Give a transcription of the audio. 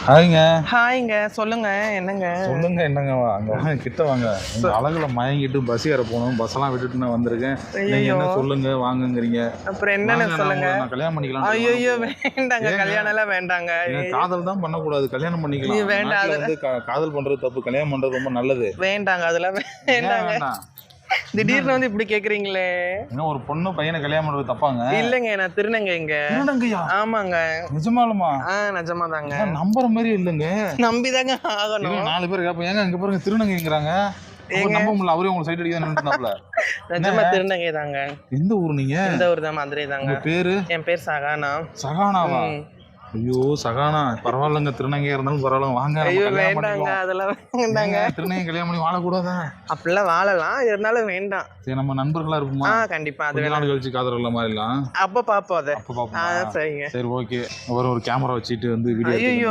ஹாய்ங்க. ஹாய்ங்க. சொல்லுங்க. என்னங்க? சொல்லுங்க என்னங்க? அங்க வாங்க, கிட்ட வாங்க. உங்க அழகுல மயங்கிட்டு பஸ் ஏற போகணும். பஸ்ஸெல்லாம் விட்டுட்டு நான் வந்திருக்கேன். நீங்க ஐயையோ! என்ன சொல்லுங்க வாங்கங்கிறீங்க. அப்புறம் என்னன்னு வாங்க, நான் சொல்லுங்க. உங்கள கல்யாணம் பண்ணிக்கலான்ட்டு வாங்க ஐயையோ! போவோம். வேண்டாங்க. ஏங்க? கல்யாணம்லாம் வேண்டாங்க. ஏங்க காதல் தான் பண்ணக்கூடாது. கல்யாணம் பண்ணிக்கலாம். அந்த வேண்டாம். நாட்டுல அதெல்லாம் காதல் பண்றது தப்பு. கல்யாணம் பண்றது ரொம்ப நல்லது. வேண்டாங்க. அதெல்லாம் ஏன் வேண்டாங்க. வேண்டாம்? திடீர்னு வந்து இப்படி கேக்குறீங்களே? ஏங்க ஒரு பொண்ணு பையனை கல்யாணம் பண்றது தப்பாங்க? இல்லங்க. நான் திருநங்கை இங்க. திருநங்கையா? ஆமாங்க. நிஜமாலுமா? நிஜமாதாங்க. நம்புற மாதிரி இல்லைங்க. நம்பிதாங்க ஆகணும். 4 பேர் கேட்போம். ஏங்க இங்க பாருங்க திருநங்கைங்கிறாங்க. ஏங்க? நம்ப முடியல. அவரே உங்க சைடு அடிக்க நின்றுட்டாப்ல. நிஜமா திருநங்கை தாங்க. எந்த ஊர் நீங்க? இந்த ஊர் தான், மதுரை தாங்க. உங்க பேரு? என் பேர் சகானா. சகானாவா? ஐயோ சகானா, பரவாயில்லங்க. திருநங்கையா இருந்தாலும் பரவாயில்ல. வாங்க நம்ம ஐயோ கல்யாணம் வேண்டாங்க. பண்ணிக்கலாம். அதெல்லாம் வேண்டாங்க. திருநங்கை கல்யாணம் பண்ணி வாழக்கூடாதா? அப்படிலாம் வாழலாம். இருந்தாலும் வேண்டாம். சரி, நம்ம நண்பர்களா இருப்போமா? கண்டிப்பா. அது கொஞ்ச வேணாம். நாள் கழிச்சு காதல் மாதிரிலாம் அப்ப பாப்போம் அத. அப்ப பாப்போம். சரிங்க. சரி, ஓகே. ஒரு கேமரா வச்சுட்டு வந்து வீடியோ ஐயோ